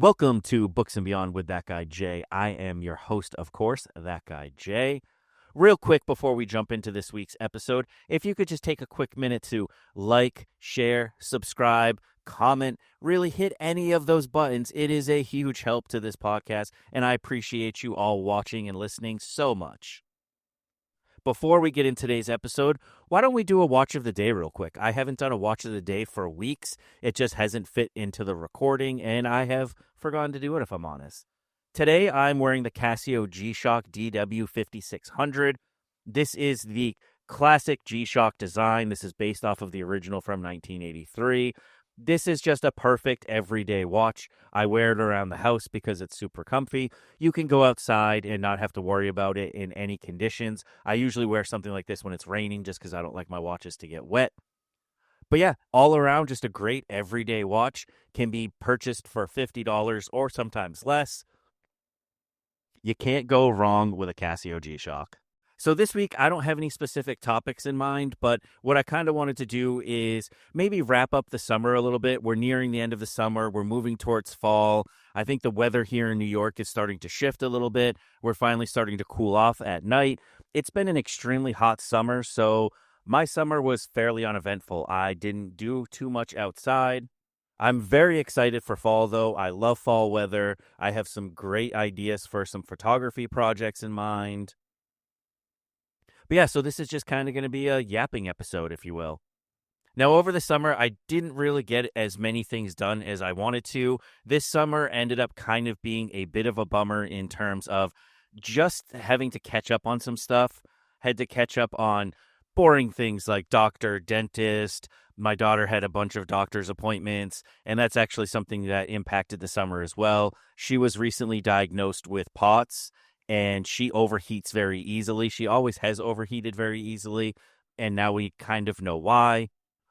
Welcome to Books and Beyond with That Guy Jay. I am your host, of course, That Guy Jay. Real quick before we jump into this week's episode, if you could just take a quick minute to like, share, subscribe, comment, really hit any of those buttons. It is a huge help to this podcast, and I appreciate you all watching and listening so much. Before we get in today's episode, why don't we do a watch of the day real quick? I haven't done a watch of the day for weeks. It just hasn't fit into the recording, and I have forgotten to do it if I'm honest. Today, I'm wearing the Casio G-Shock DW5600. This is the classic G-Shock design. This is based off of the original from 1983. This is just a perfect everyday watch. I wear it around the house because it's super comfy. You can go outside and not have to worry about it in any conditions. I usually wear something like this when it's raining just because I don't like my watches to get wet. But yeah, all around, just a great everyday watch. Can be purchased for $50 or sometimes less. You can't go wrong with a Casio G-Shock. So this week, I don't have any specific topics in mind, but what I kind of wanted to do is maybe wrap up the summer a little bit. We're nearing the end of the summer. We're moving towards fall. I think the weather here in New York is starting to shift a little bit. We're finally starting to cool off at night. It's been an extremely hot summer, so my summer was fairly uneventful. I didn't do too much outside. I'm very excited for fall, though. I love fall weather. I have some great ideas for some photography projects in mind. But yeah, so this is just kind of going to be a yapping episode, if you will. Now, over the summer, I didn't really get as many things done as I wanted to. This summer ended up kind of being a bit of a bummer in terms of just having to catch up on some stuff. Had to catch up on boring things like doctor, dentist. My daughter had a bunch of doctor's appointments, and that's actually something that impacted the summer as well. She was recently diagnosed with POTS, and she overheats very easily. She always has overheated very easily, and now we kind of know why.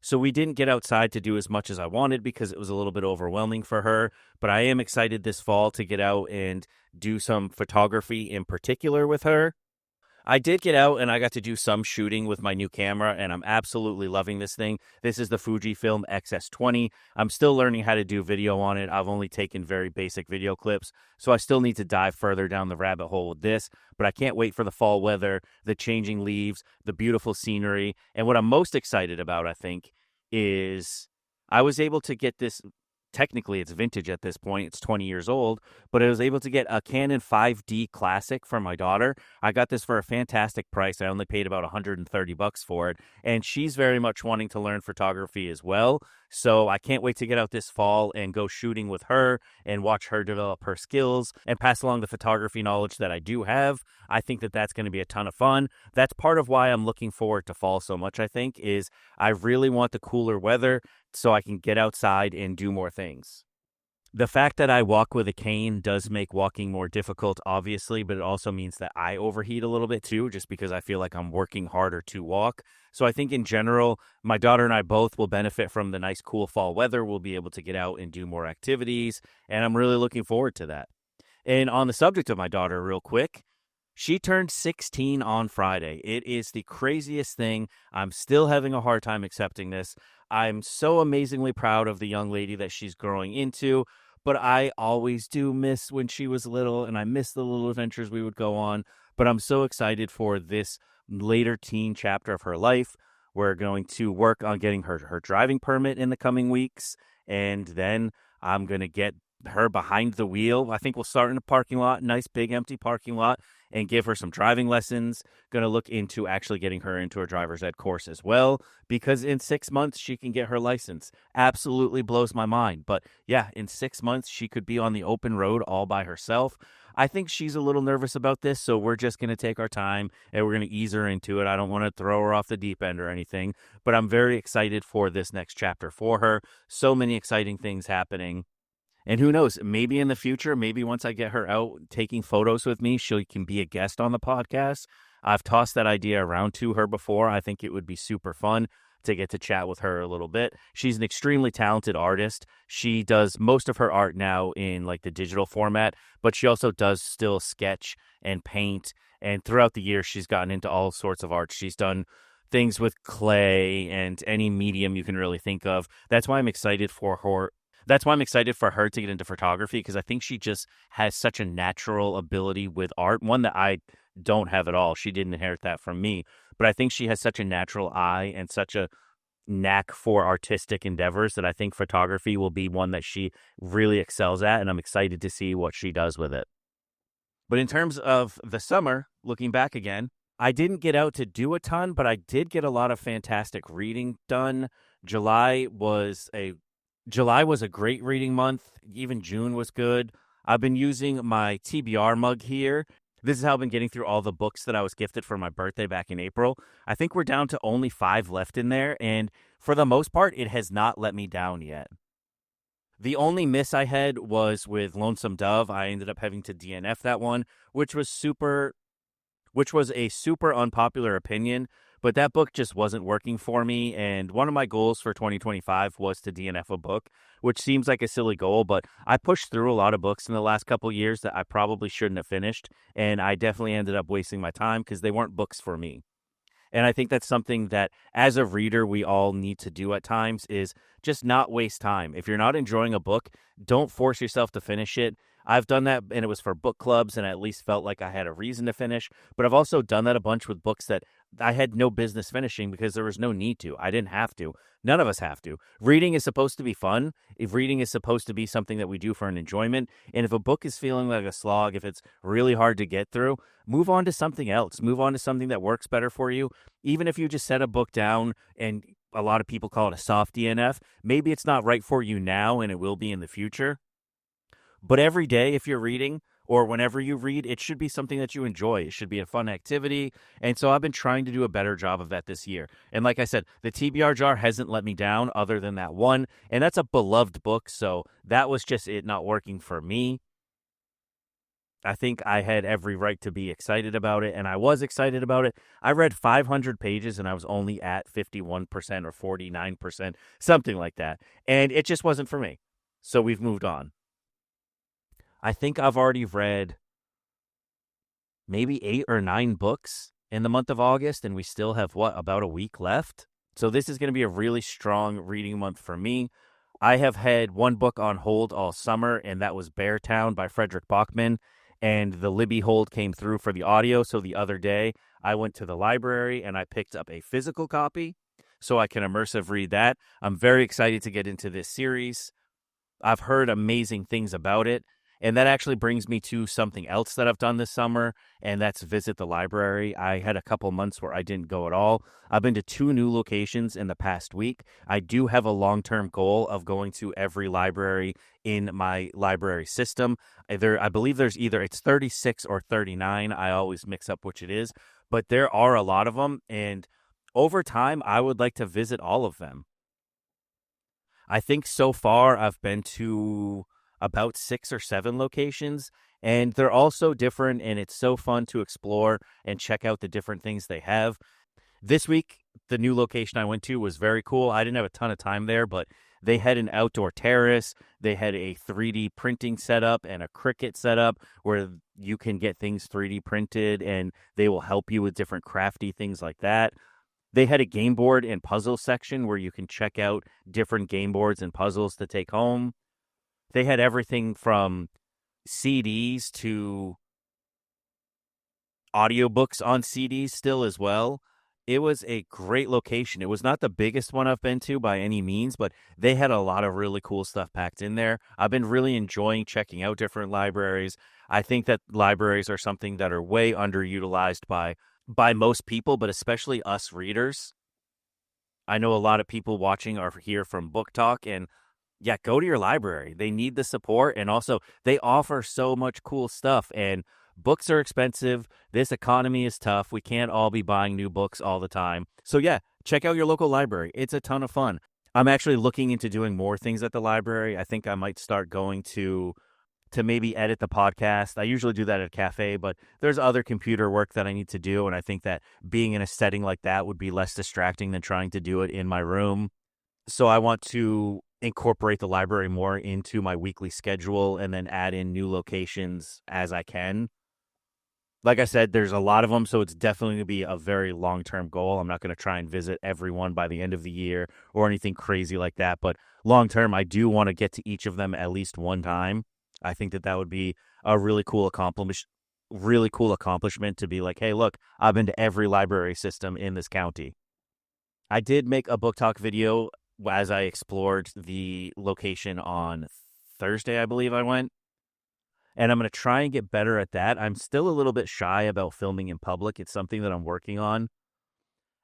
So we didn't get outside to do as much as I wanted because it was a little bit overwhelming for her, but I am excited this fall to get out and do some photography in particular with her. I did get out and I got to do some shooting with my new camera, and I'm absolutely loving this thing. This is the Fujifilm XS20. I'm still learning how to do video on it. I've only taken very basic video clips, so I still need to dive further down the rabbit hole with this, but I can't wait for the fall weather, the changing leaves, the beautiful scenery, and what I'm most excited about, I think, is I was able to get this. Technically, it's vintage at this point. It's 20 years old, but I was able to get a Canon 5D Classic for my daughter. I got this for a fantastic price. I only paid about $130 for it, and she's very much wanting to learn photography as well. So I can't wait to get out this fall and go shooting with her and watch her develop her skills and pass along the photography knowledge that I do have. I think that that's going to be a ton of fun. That's part of why I'm looking forward to fall so much, I think, is I really want the cooler weather so I can get outside and do more things. The fact that I walk with a cane does make walking more difficult, obviously, but it also means that I overheat a little bit too, just because I feel like I'm working harder to walk. So I think in general, my daughter and I both will benefit from the nice, cool fall weather. We'll be able to get out and do more activities, and I'm really looking forward to that. And on the subject of my daughter, real quick, she turned 16 on Friday. It is the craziest thing. I'm still having a hard time accepting this. I'm so amazingly proud of the young lady that she's growing into, but I always do miss when she was little, and I miss the little adventures we would go on. But I'm so excited for this later teen chapter of her life. We're going to work on getting her driving permit in the coming weeks, and then I'm going to get her behind the wheel. I think we'll start in a parking lot, nice big empty parking lot, and give her some driving lessons. Going to look into actually getting her into a driver's ed course as well, because in 6 months she can get her license. Absolutely blows my mind. But yeah, in 6 months she could be on the open road all by herself. I think she's a little nervous about this, so we're just going to take our time and we're going to ease her into it. I don't want to throw her off the deep end or anything, but I'm very excited for this next chapter for her. So many exciting things happening. And who knows, maybe in the future, maybe once I get her out taking photos with me, she can be a guest on the podcast. I've tossed that idea around to her before. I think it would be super fun to get to chat with her a little bit. She's an extremely talented artist. She does most of her art now in like the digital format, but she also does still sketch and paint. And throughout the years, she's gotten into all sorts of art. She's done things with clay and any medium you can really think of. That's why I'm excited for her That's why I'm excited for her to get into photography, because I think she just has such a natural ability with art, one that I don't have at all. She didn't inherit that from me, but I think she has such a natural eye and such a knack for artistic endeavors that I think photography will be one that she really excels at, and I'm excited to see what she does with it. But in terms of the summer, looking back again, I didn't get out to do a ton, but I did get a lot of fantastic reading done. July was a July was a great reading month. Even June was good. I've been using my TBR mug here. This is how I've been getting through all the books that I was gifted for my birthday back in April. I think we're down to only 5 left in there, and for the most part, it has not let me down yet. The only miss I had was with Lonesome Dove. I ended up having to DNF that one, which was a super unpopular opinion, but that book just wasn't working for me. And one of my goals for 2025 was to DNF a book, which seems like a silly goal, but I pushed through a lot of books in the last couple years that I probably shouldn't have finished. And I definitely ended up wasting my time because they weren't books for me. And I think that's something that as a reader, we all need to do at times is just not waste time. If you're not enjoying a book, don't force yourself to finish it. I've done that, and it was for book clubs, and I at least felt like I had a reason to finish. But I've also done that a bunch with books that I had no business finishing because there was no need to. I didn't have to. None of us have to. Reading is supposed to be fun. If reading is supposed to be something that we do for an enjoyment, and if a book is feeling like a slog, if it's really hard to get through, move on to something else. Move on to something that works better for you. Even if you just set a book down and a lot of people call it a soft DNF, maybe it's not right for you now and it will be in the future. But every day, if you're reading or whenever you read, it should be something that you enjoy. It should be a fun activity. And so I've been trying to do a better job of that this year. And like I said, the TBR jar hasn't let me down other than that one. And that's a beloved book. So that was just it not working for me. I think I had every right to be excited about it, and I was excited about it. I read 500 pages, and I was only at 51% or 49%, something like that. And it just wasn't for me. So we've moved on. I think I've already read maybe 8 or 9 books in the month of August, and we still have, about a week left? So this is going to be a really strong reading month for me. I have had one book on hold all summer, and that was Beartown by Frederick Bachman. And the Libby hold came through for the audio. So the other day, I went to the library and I picked up a physical copy so I can immersive read that. I'm very excited to get into this series. I've heard amazing things about it. And that actually brings me to something else that I've done this summer, and that's visit the library. I had a couple months where I didn't go at all. I've been to 2 new locations in the past week. I do have a long-term goal of going to every library in my library system. I believe there's either it's 36 or 39. I always mix up which it is, but there are a lot of them, and over time, I would like to visit all of them. I think so far I've been to about 6 or 7 locations, and they're all so different, and it's so fun to explore and check out the different things they have. This week, the new location I went to was very cool. I didn't have a ton of time there, but they had an outdoor terrace. They had a 3D printing setup and a Cricut setup where you can get things 3D printed, and they will help you with different crafty things like that. They had a game board and puzzle section where you can check out different game boards and puzzles to take home. They had everything from CDs to audiobooks on CDs still as well. It was a great location. It was not the biggest one I've been to by any means, but they had a lot of really cool stuff packed in there. I've been really enjoying checking out different libraries. I think that libraries are something that are way underutilized by most people, but especially us readers. I know a lot of people watching are here from Book Talk, and yeah, go to your library. They need the support, and also they offer so much cool stuff, and books are expensive. This economy is tough. We can't all be buying new books all the time. So yeah, check out your local library. It's a ton of fun. I'm actually looking into doing more things at the library. I think I might start going to maybe edit the podcast. I usually do that at a cafe, but there's other computer work that I need to do, and I think that being in a setting like that would be less distracting than trying to do it in my room. So I want to incorporate the library more into my weekly schedule and then add in new locations as I can. Like I said, there's a lot of them, so it's definitely going to be a very long-term goal. I'm not going to try and visit everyone by the end of the year or anything crazy like that, but long term, I do want to get to each of them at least one time. I think that that would be a really cool accomplishment to be like, hey, look, I've been to every library system in this county. I did make a book talk video as I explored the location on Thursday, I believe I went. And I'm going to try and get better at that. I'm still a little bit shy about filming in public. It's something that I'm working on.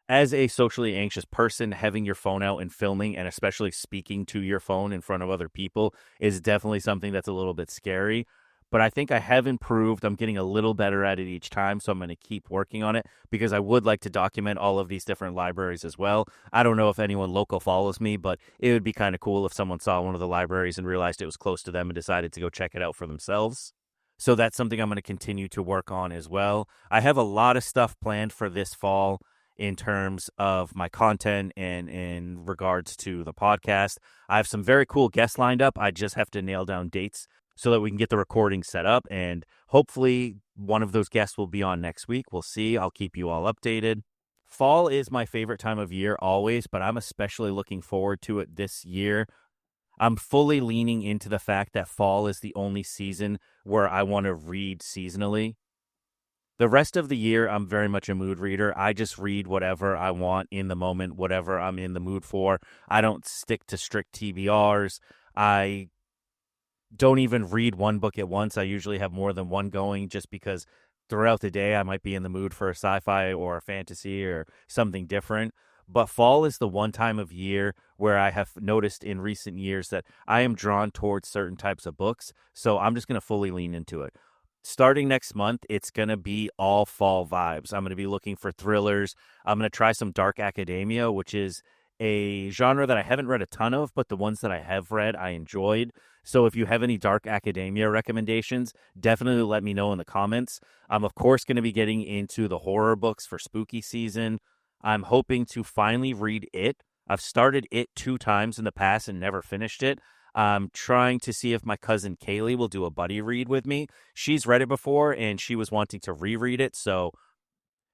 As a socially anxious person, having your phone out and filming, and especially speaking to your phone in front of other people, is definitely something that's a little bit scary. But I think I have improved. I'm getting a little better at it each time, so I'm going to keep working on it because I would like to document all of these different libraries as well. I don't know if anyone local follows me, but it would be kind of cool if someone saw one of the libraries and realized it was close to them and decided to go check it out for themselves. So that's something I'm going to continue to work on as well. I have a lot of stuff planned for this fall in terms of my content and in regards to the podcast. I have some very cool guests lined up. I just have to nail down dates so that we can get the recording set up. And hopefully one of those guests will be on next week. We'll see. I'll keep you all updated. Fall is my favorite time of year always, but I'm especially looking forward to it this year. I'm fully leaning into the fact that fall is the only season where I want to read seasonally. The rest of the year, I'm very much a mood reader. I just read whatever I want in the moment, whatever I'm in the mood for. I don't stick to strict TBRs. I don't even read one book at once. I usually have more than one going just because throughout the day I might be in the mood for a sci-fi or a fantasy or something different. But fall is the one time of year where I have noticed in recent years that I am drawn towards certain types of books. So I'm just going to fully lean into it. Starting next month, it's going to be all fall vibes. I'm going to be looking for thrillers. I'm going to try some dark academia, which is a genre that I haven't read a ton of, but the ones that I have read, I enjoyed. So if you have any dark academia recommendations, definitely let me know in the comments. I'm, of course, going to be getting into the horror books for spooky season. I'm hoping to finally read It. I've started It 2 times in the past and never finished it. I'm trying to see if my cousin Kaylee will do a buddy read with me. She's read it before and she was wanting to reread it. So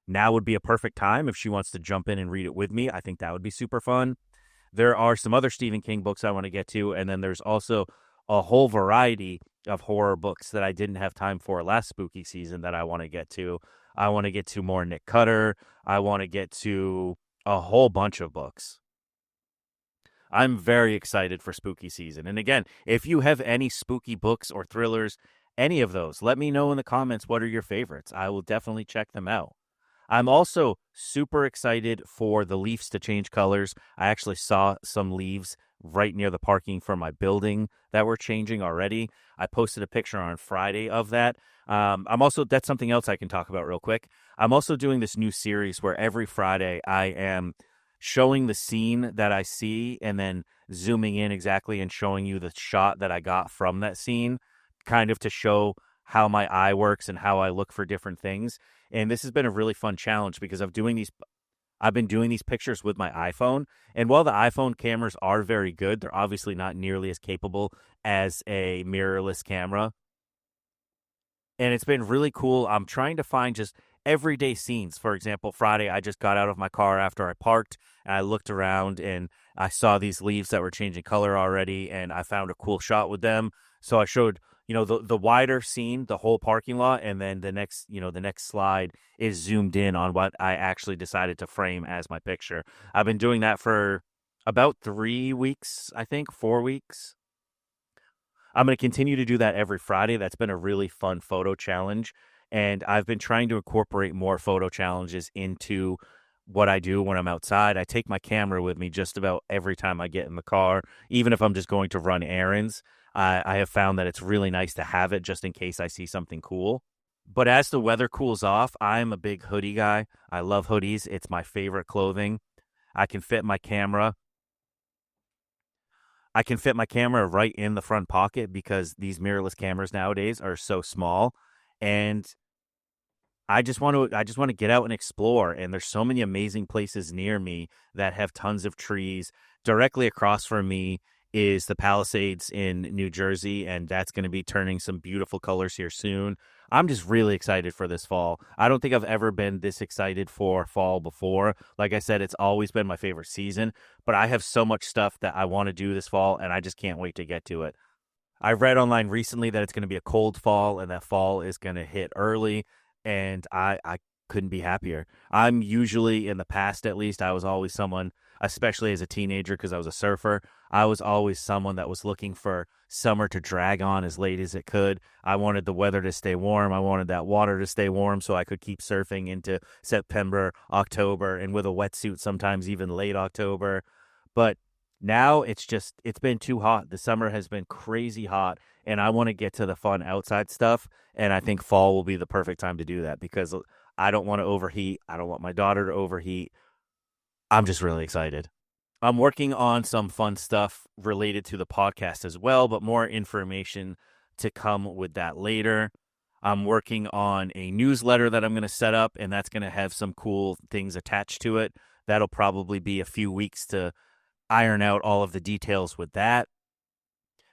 now would be a perfect time if she wants to jump in and read it with me. I think that would be super fun. There are some other Stephen King books I want to get to. And then there's also a whole variety of horror books that I didn't have time for last spooky season that I want to get to. I want to get to more Nick Cutter. I want to get to a whole bunch of books. I'm very excited for spooky season. And again, if you have any spooky books or thrillers, any of those, let me know in the comments what are your favorites. I will definitely check them out. I'm also super excited for the leaves to change colors. I actually saw some leaves right near the parking for my building that were changing already. I posted a picture on Friday of that. That's something else I can talk about real quick. I'm also doing this new series where every Friday I am showing the scene that I see and then zooming in exactly and showing you the shot that I got from that scene, kind of to show how my eye works and how I look for different things. And this has been a really fun challenge because I've been doing these pictures with my iPhone. And while the iPhone cameras are very good, they're obviously not nearly as capable as a mirrorless camera. And it's been really cool. I'm trying to find just everyday scenes. For example, Friday, I just got out of my car after I parked and I looked around and I saw these leaves that were changing color already and I found a cool shot with them. So I showed, the wider scene, the whole parking lot, and then the next slide is zoomed in on what I actually decided to frame as my picture. I've been doing that for about 3 weeks, I think, 4 weeks. I'm going to continue to do that every Friday. That's been a really fun photo challenge. And I've been trying to incorporate more photo challenges into what I do when I'm outside. I take my camera with me just about every time I get in the car, even if I'm just going to run errands. I have found that it's really nice to have it just in case I see something cool. But as the weather cools off, I'm a big hoodie guy. I love hoodies. It's my favorite clothing. I can fit my camera I can fit my camera right in the front pocket because these mirrorless cameras nowadays are so small. And I just want to get out and explore. And there's so many amazing places near me that have tons of trees. Directly across from me is the Palisades in New Jersey, and that's going to be turning some beautiful colors here soon. I'm just really excited for this fall. I don't think I've ever been this excited for fall before. Like I said, it's always been my favorite season, but I have so much stuff that I want to do this fall, and I just can't wait to get to it. I read online recently that it's going to be a cold fall and that fall is going to hit early, and I couldn't be happier. I'm usually, in the past at least, I was always someone, especially as a teenager because I was a surfer, I was always someone that was looking for summer to drag on as late as it could. I wanted the weather to stay warm. I wanted that water to stay warm so I could keep surfing into September, October, and with a wetsuit sometimes even late October. But now it's been too hot. The summer has been crazy hot, and I want to get to the fun outside stuff. And I think fall will be the perfect time to do that because I don't want to overheat. I don't want my daughter to overheat. I'm just really excited. I'm working on some fun stuff related to the podcast as well, but more information to come with that later. I'm working on a newsletter that I'm going to set up, and that's going to have some cool things attached to it. That'll probably be a few weeks to iron out all of the details with that.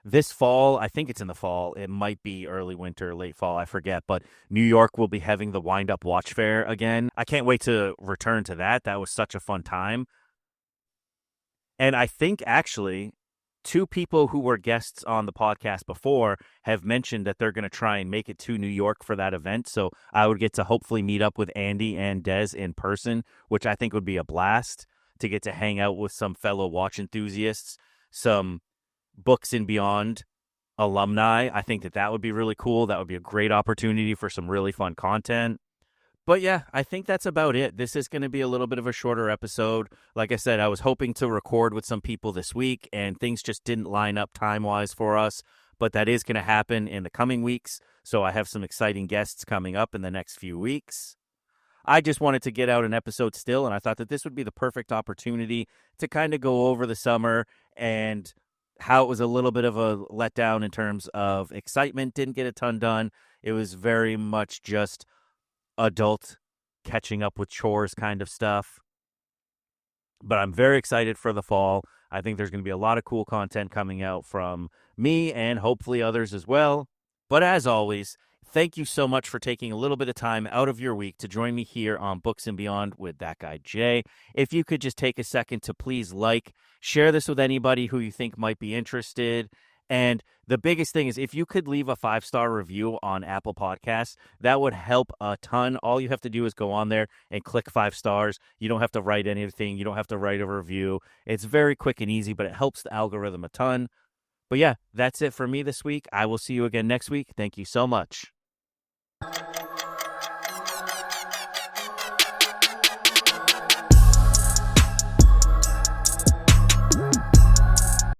This fall, I think it's in the fall. It might be early winter, late fall, I forget. But New York will be having the Wind Up Watch Fair again. I can't wait to return to that. That was such a fun time. And I think actually two people who were guests on the podcast before have mentioned that they're going to try and make it to New York for that event. So I would get to hopefully meet up with Andy and Des in person, which I think would be a blast to get to hang out with some fellow watch enthusiasts, some Books and Beyond alumni. I think that would be really cool. That would be a great opportunity for some really fun content. But yeah, I think that's about it. This is going to be a little bit of a shorter episode. Like I said, I was hoping to record with some people this week, and things just didn't line up time-wise for us. But that is going to happen in the coming weeks. So I have some exciting guests coming up in the next few weeks. I just wanted to get out an episode still, and I thought that this would be the perfect opportunity to kind of go over the summer and how it was a little bit of a letdown in terms of excitement. Didn't get a ton done. It was very much just adult catching up with chores kind of stuff. But I'm very excited for the fall. I think there's going to be a lot of cool content coming out from me and hopefully others as well. But as always, thank you so much for taking a little bit of time out of your week to join me here on Books and Beyond with that guy, Jay. If you could just take a second to please share this with anybody who you think might be interested. And the biggest thing is if you could leave a 5-star review on Apple Podcasts, that would help a ton. All you have to do is go on there and click 5 stars. You don't have to write anything. You don't have to write a review. It's very quick and easy, but it helps the algorithm a ton. But yeah, that's it for me this week. I will see you again next week. Thank you so much.